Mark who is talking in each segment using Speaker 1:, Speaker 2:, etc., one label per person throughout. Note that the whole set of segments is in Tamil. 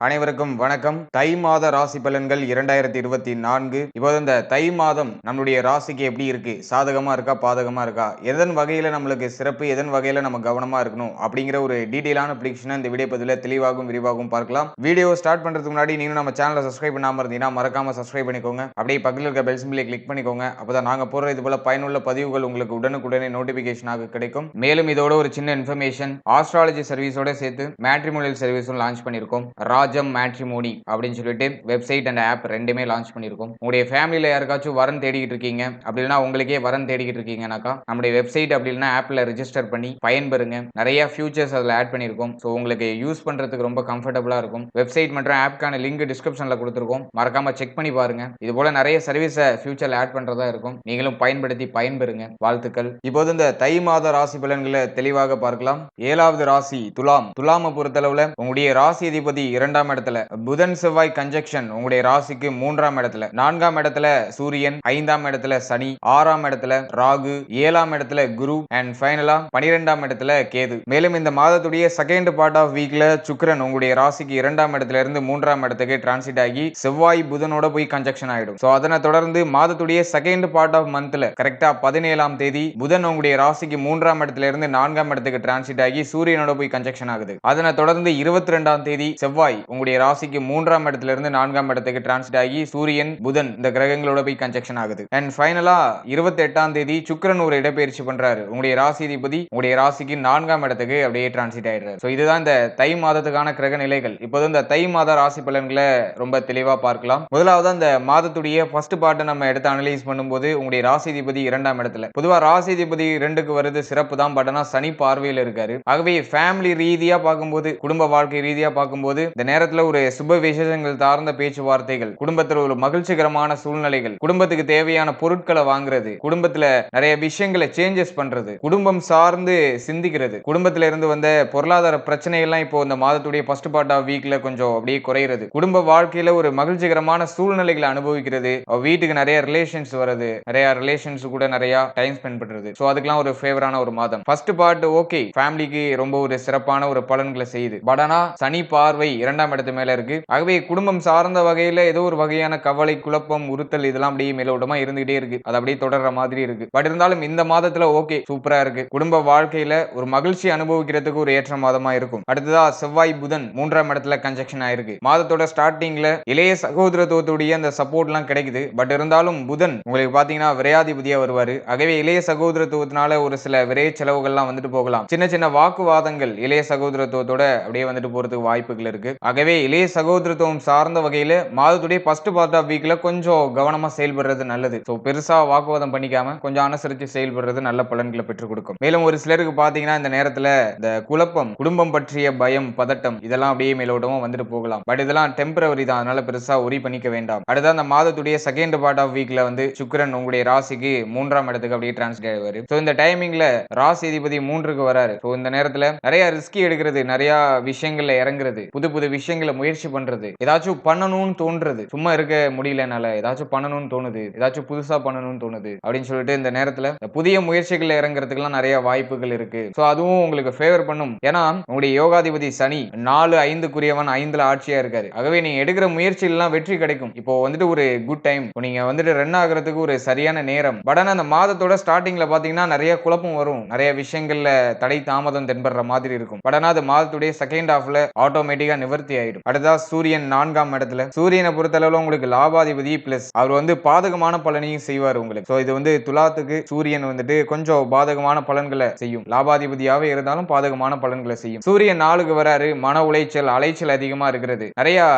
Speaker 1: அனைவருக்கும் வணக்கம். தை மாத ராசி பலன்கள் 2024. இப்போ இந்த தை மாதம் நம்மளுடைய ராசிக்கு எப்படி இருக்கு? சாதகமா இருக்கா? பாதகமா இருக்கா? எதன் வகையில நம்மளுக்கு சிறப்பு? எதன் வகையில நம்ம கவனமா இருக்கணும்? அப்படிங்கிற ஒரு டீடைலான ப்ரெடிக்ஷனை இந்த வீடியோ பதிவுல தெளிவாகவும் விரிவாகவும் பார்க்கலாம். வீடியோ ஸ்டார்ட் பண்றதுக்கு முன்னாடி நீங்க நம்ம சேனலை சப்ஸ்கிரைப் பண்ணாம இருந்தீங்கன்னா மறக்காம சப்ஸ்கிரைப் பண்ணிக்கோங்க. அப்படியே பக்கத்தில் இருக்க பெல் சிம்பிளை கிளிக் பண்ணிக்கோங்க. அப்பதான் நாங்க போடுற இது போல பயனுள்ள பதிவுகள் உங்களுக்கு உடனுக்குடனே நோட்டிபிகேஷனாக கிடைக்கும். மேலும் இதோட ஒரு சின்ன இன்ஃபர்மேஷன், ஆஸ்ட்ராலஜி சர்வீஸோட சேர்த்து மேட்ரிமோனியல் சர்வீஸும் லான்ச் பண்ணியிருக்கோம். ராஜம் மேட்ரிமோனி அப்படின்னு சொல்லிட்டு வெப்சைட் அண்ட் ஆப் ரெண்டுமே லான்ச் பண்ணியிருக்கோம். உங்களுடைய ஃபேமிலியில யாருக்காச்சும் வரன் தேடிக்கிட்டு இருக்கீங்க, அப்படி இல்லைன்னா உங்களுக்கே வரன் தேடிக்கிட்டு இருக்கீங்கன்னாக்கா நம்முடைய வெப்சைட் அப்படி இல்லைன்னா ஆப்ல ரெஜிஸ்டர் பண்ணி பயன்பெறுங்க. நிறைய ஃபியூச்சர்ஸ் அதில் ஆட் பண்ணியிருக்கோம். ஸோ உங்களுக்கு யூஸ் பண்றதுக்கு ரொம்ப கம்ஃபர்டபுளா இருக்கும். வெப்சைட் மற்றும் ஆப்க்கான லிங்க் டிஸ்கிரிப்ஷன்ல கொடுத்துருக்கோம். மறக்காம செக் பண்ணி பாருங்க. இது போல நிறைய சர்வீஸை ஃபியூச்சர்ல ஆட் பண்றதா இருக்கும். நீங்களும் பயன்படுத்தி பயன்பெறுங்க. வாழ்த்துக்கள். இப்போது இந்த தை மாத ராசி பலன்களை தெளிவாக பார்க்கலாம். 7வது ராசி துலாம். துலாமை பொறுத்தளவுல உங்களுடைய ராசி அதிபதி 2ஆம் இடத்துல, புதன் செவ்வாய் கன்ஜெக்ஷன் உங்களுடைய ராசிக்கு 3ஆம் இடத்துல, 4ஆம் இடத்துல சூரியன், 5ஆம் இடத்துல சனி, 6ஆம் இடத்துல ராகு, 7ஆம் இடத்துல குரு அண்ட் ஃபைனலா 12ஆம் இடத்துல கேது. மேலும் இந்த மாதத்துடைய செகண்ட் பார்ட் ஆஃப் வீக்ல சுக்கிரன் உங்களுடைய ராசிக்கு 2ஆம் இடத்துல இருந்து 3ஆம் இடத்துக்கு டிரான்சிட் ஆகி செவ்வாய் புதனோட போய் கன்ஜெக்ஷன் ஆயிடும். சோ அதனை தொடர்ந்து மாதத்துடைய செகண்ட் பார்ட் ஆஃப் மந்த்ல கரெக்டா 17ஆம் தேதி புதன் உங்களுடைய ராசிக்கு 3ஆம் இடத்துல இருந்து 4ஆம் இடத்துக்கு டிரான்சிட் ஆகி சூரியனோட போய் கன்ஜெக்ஷன் ஆகுது. அதனை தொடர்ந்து 22ஆம் தேதி செவ்வாய் உங்களுடைய ராசிக்கு 3ஆம் இடத்துல இருந்து 4ஆம் இடத்துக்கு டிரான்சிட் ஆகி சூரியன் புதன் இந்த கிரகங்களோட போய் கன்ஜெக்ஷன் ஆகுது. அண்ட் ஃபைனலா 28ஆம் தேதி சுக்கிரன் ஒரு இடப்பெயர்ச்சி பண்றாரு. உங்களுடைய ராசி அதிபதி உங்களுடைய ராசிக்கு 4ஆம் இடத்துக்கு அப்படியே டிரான்சிட் ஆயிடுறாரு. சோ இதுதான் இந்த தை மாதத்துக்கான கிரக நிலைகள். இப்போது இந்த தை மாத ராசி பலன்களை ரொம்ப தெளிவா பார்க்கலாம். முதலாவது அந்த மாதத்துடைய ஃபர்ஸ்ட் பார்ட்டை நம்ம எடுத்து அனலைஸ் பண்ணும்போது உங்களுடைய ராசி அதிபதி 2ஆம் இடத்துல, பொதுவா ராசி அதிபதி 2க்கு வருது சிறப்பு தான். பட் ஆனா சனி பார்வையில் இருக்காரு. ஆகவே ஃபேமிலி ரீதியா பார்க்கும்போது, குடும்ப வாழ்க்கை ரீதியா பார்க்கும்போது இந்த நேரத்துல ஒரு சுப விசேஷங்கள் சார்ந்த பேச்சுவார்த்தைகள், குடும்பத்துல ஒரு மகிழ்ச்சிகரமான சூழ்நிலைகள், குடும்பத்துக்கு தேவையான பொருட்களை வாங்குறது, குடும்பத்துல நிறைய விஷயங்களை சேஞ்சஸ் பண்றது, குடும்பம் சார்ந்து சிந்திக்கிறது, குடும்பத்துல இருந்து வந்த பொருளாதார பிரச்சனை எல்லாம் இப்போ இந்த மாதத்துடைய ஃபர்ஸ்ட் பார்ட் ஆஃப் வீக்ல கொஞ்சம் அப்படியே குறையிறது, குடும்ப வாழ்க்கையில ஒரு மகிழ்ச்சிகரமான சூழ்நிலைகளை அனுபவிக்கிறது, வீட்டுக்கு நிறைய ரிலேஷன்ஸ் வருது, நிறைய ரிலேஷன்ஸ் கூட நிறைய டைம் ஸ்பெண்ட் பண்றது. சோ அதுக்கெல்லாம் ஒரு ஃபேவரான ஒரு மாதம். ஃபர்ஸ்ட் பார்ட் ஓகே, ஃபேமிலிக்கு ரொம்ப ஒரு சிறப்பான ஒரு பலன்களை செய்யுது. பட் ஆனா சனி பார்வை 2ஆம் இடத்து மேல இருக்கு. ஆகவே குடும்பம் சார்ந்த வகையில ஏதோ ஒரு வகையான கவலை, குழப்பம், உறுத்தல் இதெல்லாம் அப்படியே மேலோட்டமா இருந்துகிட்டே இருக்கு. அது அப்படியே தொடர்ற மாதிரி இருக்கு. பட் இருந்தாலும் இந்த மாதத்துல ஓகே, சூப்பரா இருக்கு. குடும்ப வாழ்க்கையில ஒரு மகிழ்ச்சி அனுபவிக்கிறதுக்கு ஒரு ஏற்ற மாதமா இருக்கும். அடுத்ததா செவ்வாய் புதன் 3ஆம் இடத்துல கன்ஜெக்ஷன் ஆயிருக்கு. மாதத்தோட ஸ்டார்டிங்ல இளைய சகோதரத்துவத்துடைய அந்த சப்போர்ட் எல்லாம் கிடைக்குது. பட் இருந்தாலும் புதன் உங்களுக்கு பாத்தீங்கன்னா விரையாதிபதியா வருவாரு. ஆகவே இளைய சகோதரத்துவத்தினால ஒரு சில விரை செலவுகள்லாம் வந்துட்டு போகலாம். சின்ன சின்ன வாக்குவாதங்கள் இளைய சகோதரத்துவத்தோட அப்படியே வந்துட்டு போறதுக்கு வாய்ப்புகள் இருக்கு. ஆகவே இளைய சகோதரத்துவம் சார்ந்த வகையில மாதத்துடைய ஃபர்ஸ்ட் பார்ட் ஆஃப் வீக்ல கொஞ்சம் கவனமா செயல்படுறது நல்லது. சோ பெருசா வாக்குவாதம் பண்ணிக்காம கொஞ்சம் அனுசரிச்சு செயல்படுறது நல்ல பலன்களை பெற்றுக் கொடுக்கும். மேலும் ஒரு சிலருக்கு பாத்தீங்கன்னா இந்த நேரத்துல இந்த குழப்பம், குடும்பம் பற்றிய பயம், பதட்டம் இதெல்லாம் அப்படியே மேலோட்டமா வந்துட்டு போகலாம். பட் இதெல்லாம் டெம்பரவரி தான். அதனால பெருசா ஒரி பண்ணிக்க வேண்டாம். அடுத்த அந்த மாதத்துடைய செகண்ட் பார்ட் ஆஃப் வீக்ல வந்து சுக்கிரன் உங்களுடைய ராசிக்கு 3ஆம் இடத்துக்கு அப்படியே டிரான்ஸ்ஃபர் ஆவாரு. சோ இந்த டைமிங்ல ராசி அதிபதி 3க்கு வராரு. சோ இந்த நேரத்துல நிறைய ரிஸ்கி எடுக்கிறது, நிறைய விஷயங்கள்ல இறங்குறது, புது புது விஷயங்களை முயற்சி பண்றது, ஏதாச்சும் பண்ணணும்னு தோன்றது, சும்மா இருக்க முடியலனால ஏதாச்சும் பண்ணணும்னு தோணுது, ஏதாச்சும் புதுசா பண்ணணும்னு தோணுது அப்படின்னு சொல்லிட்டு இந்த நேரத்துல புதிய முயற்சிகள் இறங்குறதுக்குலாம் நிறைய வாய்ப்புகள் இருக்கு. சோ அதுவும் உங்களுக்கு ஃபேவர் பண்ணும். ஏன்னா உங்களுடைய யோகாதிபதி சனி 4-5க்குரியவன் 5ல ஆட்சியா இருக்காரு. ஆகவே நீங்க எடுக்கிற முயற்சிகள் எல்லாம் வெற்றி கிடைக்கும். இப்போ வந்துட்டு ஒரு குட் டைம், நீங்க வந்துட்டு ரன் ஆகுறதுக்கு ஒரு சரியான நேரம். பட் ஆனா அந்த மாதத்தோட ஸ்டார்டிங்ல பாத்தீங்கன்னா நிறைய குழப்பம் வரும், நிறைய விஷயங்கள்ல தடை தாமதம் தென்படுற மாதிரி இருக்கும். பட் ஆனா அது மாதத்துடைய செகண்ட் ஹாஃப்ல ஆட்டோமேட்டிக்கா நிவர்த்தி ஆயிடும். அடுத்ததா சூரியன் 4ஆம் இடத்துல, சூரியனை பொறுத்தளவுல உங்களுக்கு லாபாதிபதி பிளஸ் அவர் வந்து பாதகமான பலனையும் செய்வார் உங்களுக்கு. சோ இது வந்து துலாத்துக்கு சூரியன் வந்துட்டு கொஞ்சம் பாதகமான பலன்களை செய்யும். லாபாதிபதியாவே இருந்தாலும் பாதகமான பலன்களை செய்யும். சூரியன் 4க்கு வராரு. மன உளைச்சல், அலைச்சல் அதிகமா இருக்கிறது, நிறைய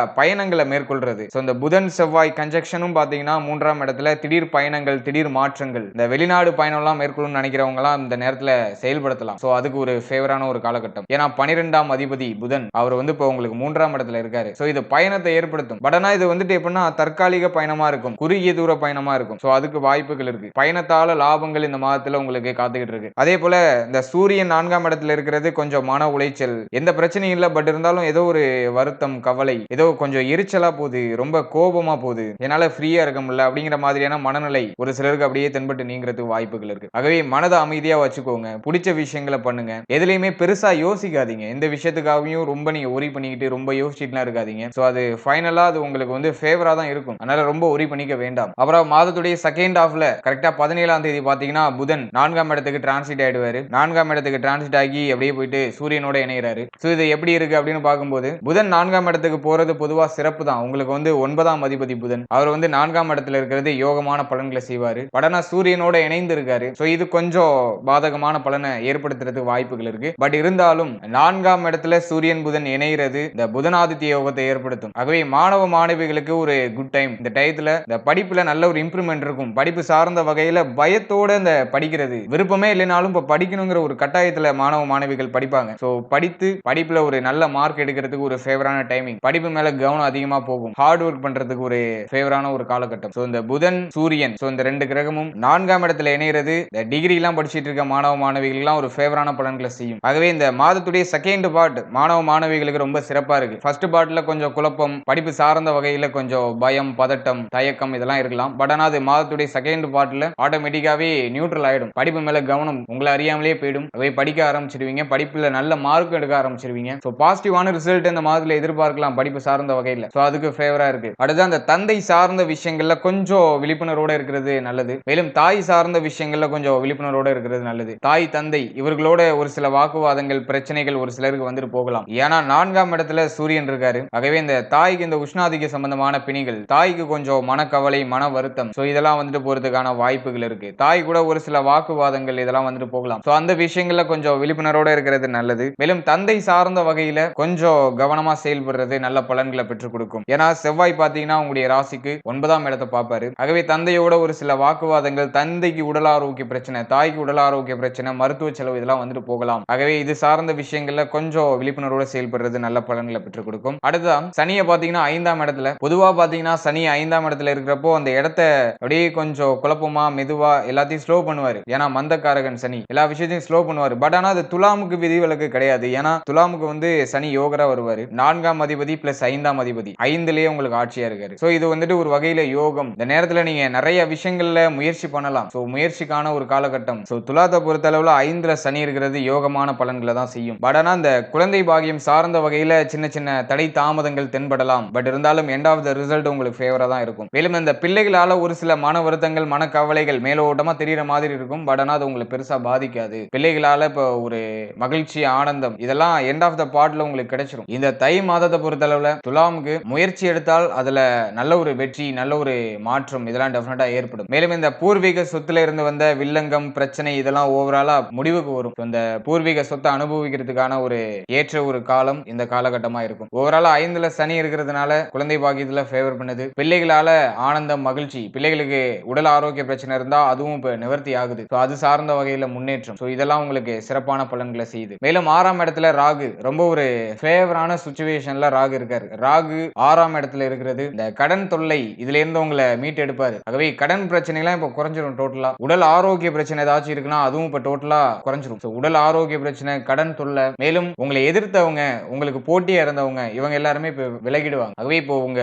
Speaker 1: பயணங்களை மேற்கொள்றது. சோ இந்த புதன் செவ்வாய் கன்ஜெக்ஷனும் பாத்தீங்கன்னா 3ஆம் இடத்துல திடீர் பயணங்கள், திடீர் மாற்றங்கள், இந்த வெளிநாடு பயணம் எல்லாம் மேற்கொள்ளணும்னு நினைக்கிறவங்க எல்லாம் இந்த நேரத்துல செயல்படுத்தலாம். சோ அதுக்கு ஒரு ஃபேவரான ஒரு காலகட்டம். ஏன்னா 12ஆம் அதிபதி புதன் அவர் வந்து இப்போ உங்களுக்கு 3ஆம் இடத்துல இருக்காரு. சோ இது பயணத்தை ஏற்படுத்தும். பட் ஆனா இது வந்துட்டு எப்படின்னா தற்காலிக பயணமா இருக்கும், குறுகிய தூர பயணமா இருக்கும். சோ அதுக்கு வாய்ப்புகள் இருக்கு. பயணத்தால லாபங்கள் இந்த மாதத்துல உங்களுக்கு காத்துக்கிட்டு இருக்கு. அதே போல இந்த சூரியன் 4ஆம் இடத்துல இருக்கிறது கொஞ்சம் மன உளைச்சல், எந்த பிரச்சனையும் இல்ல. பட் இருந்தாலும் ஏதோ ஒரு வருத்தம், கவலை, ஏதோ கொஞ்சம் எரிச்சலா போகுது, ரொம்ப கோபமா போகுது, என்னால ஃப்ரீயா இருக்க முடியல அப்படிங்கிற மாதிரியான மனநிலை ஒரு சிலருக்கு அப்படியே தென்பட்டு நீங்கிறதுக்கு வாய்ப்புகள் இருக்கு. ஆகவே மனதை அமைதியா வச்சுக்கோங்க, பிடிச்ச விஷயங்களை பண்ணுங்க, எதுலையுமே பெருசா யோசிக்காதீங்க. எந்த விஷயத்துக்காகவும் ரொம்ப நீங்க ஒரி பண்ணிக்கிட்டு ரொம்ப ரொம்ப யோசிச்சுட்டுலாம் இருக்காதீங்க. சோ அது ஃபைனலா அது உங்களுக்கு வந்து ஃபேவரா தான் இருக்கும். அதனால ரொம்ப ஒரி பண்ணிக்க வேண்டாம். அப்புறம் மாதத்துடைய செகண்ட் ஹாஃப்ல கரெக்ட்டா 17ஆம் தேதி பாத்தீங்கன்னா புதன் 4ஆம் இடத்துக்கு டிரான்சிட் ஆயிடுவாரு. 4ஆம் இடத்துக்கு டிரான்சிட் ஆகி அப்படியே போயிட்டு சூரியனோட இணையறாரு. சோ இது எப்படி இருக்கு அப்படின்னு பார்க்கும்போது புதன் 4ஆம் இடத்துக்கு போறது பொதுவா சிறப்பு தான். உங்களுக்கு வந்து 9ஆம் அதிபதி புதன். அவர் வந்து 4ஆம் இடத்துல இருக்கிறது யோகமான பலன்களை செய்வாரு. படனா சூரியனோட இணைந்து இருக்காரு. சோ இது கொஞ்சம் பாதகமான பலனை ஏற்படுத்துறதுக்கு வாய்ப்புகள் இருக்கு. பட் இருந்தாலும் 4ஆம் இடத்துல சூரியன் புதன் இணைகிறது இந்த புதனாதித்ய யோகத்தை ஏற்படுத்தும். ஆகவே மாணவ மாணவிகளுக்கு ஒரு குட் டைம். இந்த டயத்துல இந்த படிப்புல நல்ல ஒரு இம்ப்ரூவ்மெண்ட் இருக்கும். படிப்பு சார்ந்த வகையில பயத்தோட இந்த படிக்கிறது விருப்பமே இல்லைனாலும் இப்ப படிக்கணுங்கிற ஒரு கட்டாயத்துல மாணவ மாணவிகள் படிப்பாங்க. சோ படித்து படிப்புல ஒரு நல்ல மார்க் எடுக்கிறதுக்கு ஒரு ஃபேவரான டைமிங். படிப்பு மேல கவனம் அதிகமா போகும். ஹார்ட் ஒர்க் பண்றதுக்கு ஒரு ஃபேவரான ஒரு காலகட்டம். சோ இந்த புதன் சூரியன் சோ இந்த ரெண்டு கிரகமும் 4ஆம் இடத்துல இணைகிறது இந்த டிகிரி எல்லாம் படிச்சிட்டு இருக்க மாணவ மாணவிகள் எல்லாம் ஒரு ஃபேவரான பலன்களை செய்யும். ஆகவே இந்த மாதத்துடைய செகண்ட் பார்ட் மாணவ மாணவிகளுக்கு ரொம்ப சிறப்பா இருக்கு. ஃபர்ஸ்ட் பார்ட்ல கொஞ்சம் குழப்பம், படிப்பு சார்ந்த வகையில கொஞ்சம் பயம், பதட்டம், தயக்கம் இதெல்லாம் இருக்கலாம். பட் ஆனா அது மாதத்துடைய செகண்ட் பார்ட்ல ஆட்டோமேட்டிக்காவே நியூட்ரல் ஆயிடும். படிப்பு மேல கவனம் உங்களை அறியாமலே போயிடும். அவை படிக்க ஆரம்பிச்சிடுவீங்க. படிப்புல நல்ல மார்க் எடுக்க ஆரம்பிச்சிடுவீங்க. சோ பாசிட்டிவான ரிசல்ட் இந்த மாதத்துல எதிர்பார்க்கலாம் படிப்பு சார்ந்த வகையில. சோ அதுக்கு ஃபேவரா இருக்கு. அடுத்து அந்த தந்தை சார்ந்த விஷயங்கள்ல கொஞ்சம் விழிப்புணர்வோட இருக்கிறது நல்லது. மேலும் தாய் சார்ந்த விஷயங்கள்ல கொஞ்சம் விழிப்புணர்வோட இருக்கிறது நல்லது. தாய் தந்தை இவர்களோட ஒரு சில வாக்குவாதங்கள் பிரச்சனைகள் ஒரு சிலருக்கு வந்துட்டு போகலாம். ஏன்னா 4ஆம் இடத்துல சூரியன் இருக்காரு. ஆகவே இந்த தாய்க்கு இந்த உஷ்ணாதிக்க சம்பந்தமான பிணிகள், தாய்க்கு கொஞ்சம் மனக்கவலை, மன வருத்தம் சோ இதெல்லாம் வந்துட்டு போறதுக்கான வாய்ப்புகள் இருக்கு. தாய் கூட ஒரு சில வாக்குவாதங்கள் இதெல்லாம் வந்துட்டு போகலாம். சோ அந்த விஷயங்கள்ல கொஞ்சம் விழிப்புணர்வோட இருக்கிறது நல்லது. மேலும் தந்தை சார்ந்த வகையில கொஞ்சம் கவனமா செயல்படுறது நல்ல பலன்களை பெற்றுக் கொடுக்கும். ஏன்னா செவ்வாய் பாத்தீங்கன்னா உங்களுடைய ராசிக்கு 9ஆம் இடத்தை பார்ப்பாரு. ஆகவே தந்தையோட ஒரு சில வாக்குவாதங்கள், தந்தைக்கு உடல் ஆரோக்கிய பிரச்சனை, தாய்க்கு உடல் ஆரோக்கிய பிரச்சனை, மருத்துவ செலவு இதெல்லாம் வந்துட்டு போகலாம். ஆகவே இது சார்ந்த விஷயங்கள்ல கொஞ்சம் விழிப்புணர்வோட செயல்படுறது நல்ல பலன்களை பெற்றுக் கொடுக்கும். அடுத்ததான் சனியை பாத்தீங்கன்னா 5ஆம் இடத்துல பொதுவா பாத்தீங்கன்னா சனி 5ஆம் இடத்துல இருக்கிறப்போ அந்த இடத்தை அப்படியே கொஞ்சம் குழப்பமா மெதுவா எல்லாத்தையும் ஸ்லோ பண்ணுவாரு. ஏன்னா மந்தக்காரகன் சனி எல்லா விஷயத்தையும் ஸ்லோ பண்ணுவாரு. பட் ஆனா அது துலாமுக்கு விதிவிலக்கு கிடையாது. ஏன்னா துலாமுக்கு வந்து சனி யோகரா வருவாரு. 4ஆம் அதிபதி பிளஸ் 5ஆம் அதிபதி 5லயே உங்களுக்கு ஆட்சியா இருக்காரு. சோ இது வந்துட்டு ஒரு வகையில யோகம். இந்த நேரத்துல நீங்க நிறைய விஷயங்கள்ல முயற்சி பண்ணலாம். சோ முயற்சிக்கான ஒரு காலகட்டம். சோ துலாத்தை பொறுத்த அளவுல 5ல சனி இருக்கிறது யோகமான பலன்களை தான் செய்யும். பட் ஆனா இந்த குழந்தை பாகியம் சார்ந்த வகையில சின்ன சின்ன தடை தாமதங்கள் தென்படலாம். பட் இருந்தாலும் எண்ட் ஆஃப் த ரிசல்ட் உங்களுக்கு ஃபேவரா தான் இருக்கும். மேலும் இந்த பிள்ளைகளால ஒரு சில மன வருத்தங்கள், மனக்கவலைகள் மேலோட்டமா தெரியற மாதிரி இருக்கும். பட் ஆனா அது உங்களுக்கு பெருசா பாதிக்காது. பிள்ளைகளால இப்ப ஒரு மகிழ்ச்சி, ஆனந்தம் இதெல்லாம் எண்ட் ஆஃப் த பார்ட்ல உங்களுக்கு கிடைச்சிரும். இந்த தை மாதத்தை பொறுத்த அளவுல துலாமுக்கு முயற்சி எடுத்தால் அதுல நல்ல ஒரு வெற்றி, நல்ல ஒரு மாற்றம் இதெல்லாம் டெஃபினட்டா ஏற்படும். மேலும் இந்த பூர்வீக சொத்துல இருந்து வந்த வில்லங்கம், பிரச்சனை இதெல்லாம் ஓவராலா முடிவுக்கு வரும். இந்த பூர்வீக சொத்தை அனுபவிக்கிறதுக்கான ஒரு ஏற்ற ஒரு காலம் இந்த காலகட்டமா இருக்கும். ஓவராலா 5ல சனி இருக்கிறதுனால குழந்தை பாக்கியத்துல ஃபேவர் பண்ணுது. பிள்ளைகளால ஆனந்தம், மகிழ்ச்சி, பிள்ளைகளுக்கு உடல் ஆரோக்கிய பிரச்சனை இருந்தா அதுவும் இப்ப நிவர்த்தி ஆகுது. அது சார்ந்த வகையில முன்னேற்றம். இதெல்லாம் உங்களுக்கு சிறப்பான பலன்களை செய்யுது. மேலும் 6ஆம் இடத்துல ராகு ரொம்ப ஒரு ஃபேவரான சிச்சுவேஷன்ல ராகு இருக்காரு. ராகு 6ஆம் இடத்துல இருக்கிறது இந்த கடன் தொல்லை இதுல இருந்து உங்களை மீட்டு எடுப்பாரு. ஆகவே கடன் பிரச்சனை எல்லாம் இப்ப குறைஞ்சிரும் டோட்டலா. உடல் ஆரோக்கிய பிரச்சனை ஏதாச்சும் இருக்குன்னா அதுவும் இப்ப டோட்டலா குறைஞ்சிரும். உடல் ஆரோக்கிய பிரச்சனை, கடன் தொல்லை, மேலும் உங்களை எதிர்த்தவங்க, உங்களுக்கு போட்டியா இருந்தவங்க இவங்க எல்லாருமே இப்ப விலகிடுவாங்க. ஆகவே இப்போ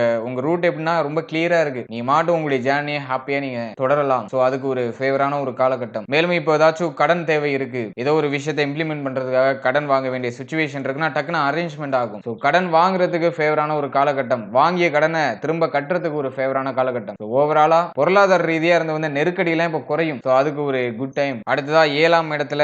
Speaker 1: உங்க ரூட் எப்படின்னா ரொம்ப கிளியரா இருக்கு. நீ மாட்டும் உங்களுடைய ஜேர்னியை ஹாப்பியா நீங்க தொடரலாம். சோ அதுக்கு ஒரு ஃபேவரான ஒரு காலகட்டம். மேலும் இப்போ ஏதாச்சும் கடன் தேவை இருக்கு, ஏதோ ஒரு விஷயத்தை இம்ப்ளிமெண்ட் பண்றதுக்காக கடன் வாங்க வேண்டிய சிச்சுவேஷன் இருக்குன்னா டக்குன்னு அரேஞ்ச்மெண்ட் ஆகும். சோ கடன் வாங்குறதுக்கு ஃபேவரான ஒரு காலகட்டம், வாங்கிய கடனை திரும்ப கட்டுறதுக்கு ஒரு ஃபேவரான காலகட்டம். ஓவராலா பொருளாதார ரீதியா இருந்த வந்து நெருக்கடி எல்லாம் இப்ப குறையும். சோ அதுக்கு ஒரு குட் டைம். அடுத்ததா 7ஆம் இடத்துல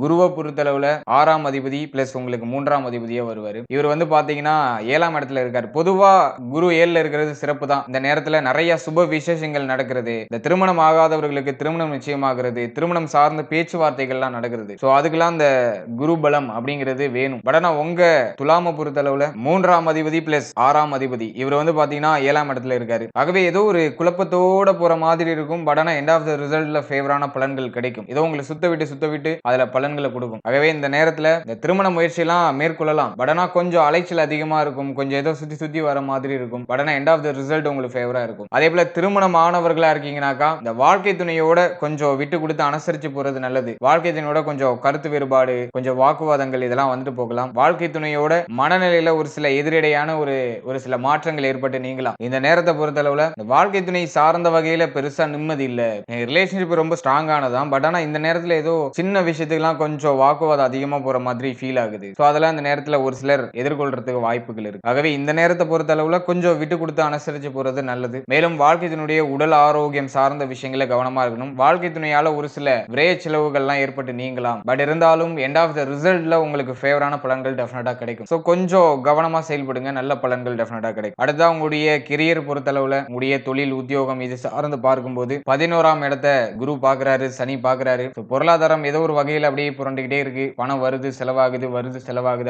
Speaker 1: குருவை பொறுத்தளவுல 6ஆம் அதிபதி பிளஸ் உங்களுக்கு 3ஆம் அதிபதியா வருவாரு. இவர் வந்து பாத்தீங்கன்னா 7ஆம் இடத்துல இருக்காரு. பொதுவா குரு 7ல இருக்கிறது சிறப்பு தான். இந்த நேரத்துல நிறைய சுப விசேஷங்கள் நடக்கிறது. இந்த திருமணம் ஆகாதவர்களுக்கு திருமணம் நிச்சயமாகிறது. திருமணம் சார்ந்த பேச்சுவார்த்தைகள்லாம் நடக்கிறது. சோ அதுக்கெல்லாம் இந்த குரு பலம் அப்படிங்கிறது வேணும். பட் ஆனா உங்க துலாம பொறுத்தளவுல 3ஆம் அதிபதி பிளஸ் 6ஆம் அதிபதி இவர் வந்து பாத்தீங்கன்னா 7ஆம் இடத்துல இருக்காரு. ஆகவே ஏதோ ஒரு குழப்பத்தோட போற மாதிரி இருக்கும். பட் ஆனா எண்ட் ஆஃப் த ரிசல்ட்ல ஃபேவரான பலன்கள் கிடைக்கும். ஏதோ உங்களை சுத்த விட்டு அதுல பலன்களை கொடுக்கும். ஆகவே இந்த நேரத்துல இந்த திருமண முயற்சி எல்லாம் மேற்கொள்ளலாம். பட் ஆனா கொஞ்சம் அலைச்சல் அதிகமா இருக்கும். கொஞ்சம் ஏதோ சுத்தி வர மாதிரி இருக்கும். பட் ஆனா எண்ட் ஆஃப் த ரிசல்ட் உங்களுக்கு ஃபேவரா இருக்கும். அதே போல திருமணம் ஆனவர்களா இருக்கீங்கன்னாக்கா இந்த வாழ்க்கை துணையோட கொஞ்சம் விட்டு கொடுத்து அனுசரிச்சு போறது நல்லது. வாழ்க்கை துணையோட கொஞ்சம் கருத்து வேறுபாடு, கொஞ்சம் வாக்குவாதங்கள் இதெல்லாம் வந்துட்டு போகலாம். வாழ்க்கை துணையோட மனநிலையில ஒரு சில எதிரடையான ஒரு சில மாற்றங்கள் ஏற்பட்டு நீங்களாம். இந்த நேரத்தை பொறுத்தளவுல வாழ்க்கை துணை சார்ந்த வகையில பெருசா நிம்மதி இல்ல. ரிலேஷன்ஷிப் ரொம்ப ஸ்ட்ராங்கானதான். பட் ஆனா இந்த நேரத்துல ஏதோ சின்ன விஷயத்துக்குலாம் கொஞ்சம் வாக்குவாதம் அதிகமா போற மாதிரி ஃபீல் ஆகுது. சோ அதெல்லாம் இந்த நேரத்துல ஒரு சிலர் எதிர்கொள்றதுக்கு வாய்ப்புகள் இருக்கு. ஆகவே இந்த நேரத்தை பொறுத்த அளவுல கொஞ்சம் விட்டு கொடுத்து அனுசரிச்சு போறது நல்லது. மேலும் வாழ்க்கை துணையுடைய உடல் ஆரோக்கியம் சார்ந்த விஷயங்கள கவனமா இருக்கணும். வாழ்க்கை துணையால ஒரு சில விரய செலவுகள்லாம் ஏற்பட்டு நீங்கலாம். பட் இருந்தாலும் எண்ட் ஆஃப் த ரிசல்ட்ல உங்களுக்கு ஃபேவரான பலன்கள் டெஃபினட்டா கிடைக்கும். சோ கொஞ்சம் கவனமா செயல்படுங்க. நல்ல பலன்கள் டெஃபினட்டா கிடைக்கும். அடுத்ததா உங்களுடைய கெரியர் பொறுத்தளவுல உங்களுடைய தொழில், உத்தியோகம் இது சார்ந்து பார்க்கும்போது 11ஆம் இடத்தை குரு பார்க்கிறாரு, சனி பார்க்கிறாரு. பொருளாதாரம் ஏதோ ஒரு வகையில் அப்படியே புரண்டுகிட்டே இருக்கு. பணம் வருது செலவாகுது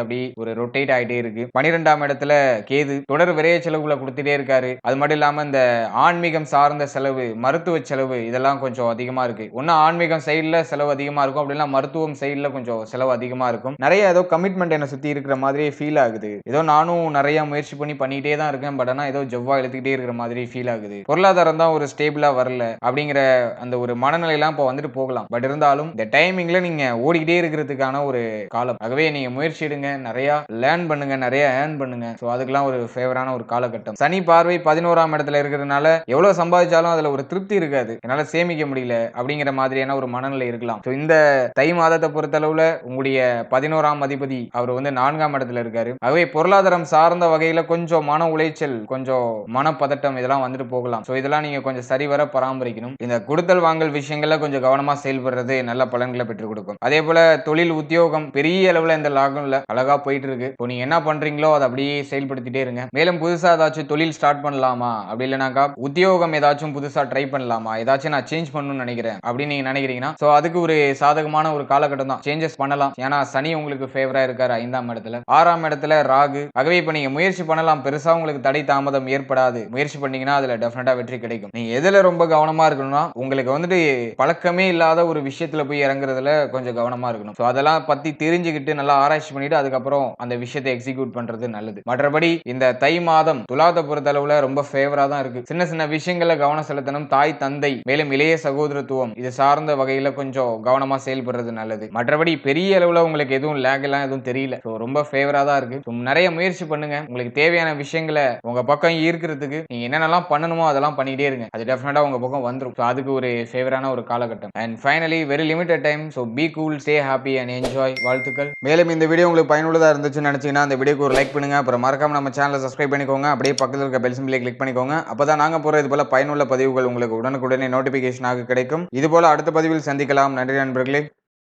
Speaker 1: அப்படியே ஒரு ரொட்டேட் ஆயிட்டே இருக்கு. 12ஆம் இடத்துல கேது தொடர் விரைய செலவுகளை கொடுத்துட்டே இருக்காரு. அது மட்டும் இல்லாம இந்த ஆன்மீகம் சார்ந்த செலவு, மருத்துவ செலவு இதெல்லாம் கொஞ்சம் அதிகமா இருக்கு. ஒன்னு ஆன்மீகம் சைடுல செலவு அதிகமா இருக்கும், அப்படின்னா மருத்துவம் சைடுல கொஞ்சம் செலவு அதிகமா இருக்கும். நிறைய ஏதோ கமிட்மெண்ட் என்ன சுத்தி இருக்கிற மாதிரி ஃபீல் ஆகுது. ஏதோ நானும் நிறைய முயற்சி பண்ணிட்டே தான் இருக்கேன். பட் ஆனா ஏதோ ஜவ்வா எழுத்துக்கிட்டே இருக்கிற மாதிரி ஃபீல் ஆகுது. பொருளாதாரம் தான் ஒரு ஸ்டேபிளா வரல அப்படிங்கிற அந்த ஒரு மனநிலை எல்லாம் இப்போ வந்துட்டு போகலாம். பட் இருந்தாலும் இந்த டைமிங்ல நீங்க ஓடிக்கிட்டே இருக்கிறதுக்கான ஒரு காலம். ஆகவே நீங்க முயற்சி எடுங்க, நிறைய லேர்ன் பண்ணுங்க, நிறைய ஏர்ன் பண்ணுங்க. சோ அதுக்கெல்லாம் ஒரு ஃபேவரான ஒரு காலகட்டம். சனி பார்வை 11ஆம் இடத்துல இருக்கிறதுனால எவ்வளவு சம்பாதிச்சாலும் அதுல ஒரு திருப்தி இருக்காது. என்னால சேமிக்க முடியல அப்படிங்கிற மாதிரியான ஒரு மனநிலை இருக்கலாம். சோ இந்த தை மாதத்தை பொறுத்தளவுல உங்களுடைய 11ஆம் அதிபதி அவர் வந்து 4ஆம் இடத்துல இருக்காரு. ஆகவே பொருளாதாரம் சார்ந்த வகையில கொஞ்சம் மன உளைச்சல், கொஞ்சம் மனப்பதட்டம் இதெல்லாம் வந்துட்டு போகலாம். சோ இதெல்லாம் நீங்க கொஞ்சம் சரிவர பராமரிக்கணும். இந்த கொடுத்தல் வாங்கல் விஷயங்கள்ல கொஞ்சம் கவனமா செயல்படுறது நல்ல பலன்களை பெற்றுக் கொடுக்கும். அதே போல தொழில், உத்தியோகம் பெரிய அளவுல இந்த லாகம் இல்ல, அழகா போயிட்டு இருக்கு. இப்போ நீங்க என்ன பண்றீங்களோ அதை அப்படியே செயல்படுத்திட்டே இருங்க. மேலும் புதுசா ஏதாச்சும் தொழில் ஸ்டார்ட் பண்ணலாமா, அப்படி இல்லைனாக்கா உத்தியோகம் ஏதாச்சும் புதுசா ட்ரை பண்ணலாமா, ஏதாச்சும் நான் சேஞ்ச் பண்ணணும்னு நினைக்கிறேன் அப்படின்னு நீங்க நினைக்கிறீங்கன்னா சோ அதுக்கு ஒரு சாதகமான ஒரு காலகட்டம் தான். சேஞ்சஸ் பண்ணலாம். ஏன்னா சனி உங்களுக்கு ஃபேவரா இருக்காரு 5ஆம் இடத்துல, 6ஆம் இடத்துல ராகு. ஆகவே இப்ப நீங்க முயற்சி பண்ணலாம். பெருசா உங்களுக்கு தடை தாமதம் ஏற்படாது. முயற்சி பண்ணீங்கன்னா அதுல டெஃபினட்டா வெற்றி கிடைக்கும். நீங்க எதுல ரொம்ப கவனமா இருக்கணும்னா உங்களுக்கு வந்துட்டு பழக்கமே இல்லாத ஒரு விஷயத்துல போய் இறங்குறதுல கொஞ்சம் கவனமா இருக்கணும். சோ அதெல்லாம் பத்தி தெரிஞ்சுக்கிட்டு நல்லா ஆராய்ச்சி பண்ணிட்டு அதுக்கப்புறம் அந்த விஷயத்தை எக்ஸிக்யூட் பண்றது நல்லது. மற்றபடி இந்த தை மாதம் துலாத்தை பொறுத்த அளவுல ரொம்ப ஃபேவரா தான் இருக்கு. சின்ன சின்ன விஷயங்கள்ல கவனம் செலுத்தணும். தாய், தந்தை, மேலும் இளைய சகோதரத்துவம் இது சார்ந்த வகையில கொஞ்சம் கவனமா செயல்படுறது நல்லது. மற்றபடி பெரிய அளவுல உங்களுக்கு எதுவும் லேக் எல்லாம் எதுவும் தெரியல. சோ ரொம்ப ஃபேவரா தான் இருக்கு. நிறைய முயற்சி பண்ணுங்க. உங்களுக்கு தேவையான விஷயங்களை உங்க பக்கம் ஈர்க்கிறதுக்கு நீங்க என்னென்னலாம் பண்ணணுமோ அதெல்லாம் பண்ணிட்டே இருங்க. அது டெஃபினட்டா உங்க பக்கம் வந்துரும். சோ அதுக்கு ஒரு ஃபேவரான ஒரு காலகட்டம். And finally very limited time. So be cool, stay happy and enjoy. வாழ்த்துக்கள். மேலும் இந்த வீடியோ உங்களுக்கு பயனுள்ளதா இருந்துச்சுன்னு நினைச்சீங்கன்னா அந்த வீடியோக்கு ஒரு லைக் பண்ணுங்க. அப்புறம் மறக்காம நம்ம சேனலை சப்ஸ்கிரைப் பண்ணிக்கோங்க. அப்படியே பக்கத்தில் இருக்க பெல் சிம்பிளை கிளிக் பண்ணிக்கோங்க. அப்பதான் நாங்க போற இது போல பயனுள்ள பதிவுகள் உங்களுக்கு உடனுக்குடனே நோட்டிபிகேஷனாக கிடைக்கும். இது போல அடுத்த பதிவில் சந்திக்கலாம். நன்றி நண்பர்களே.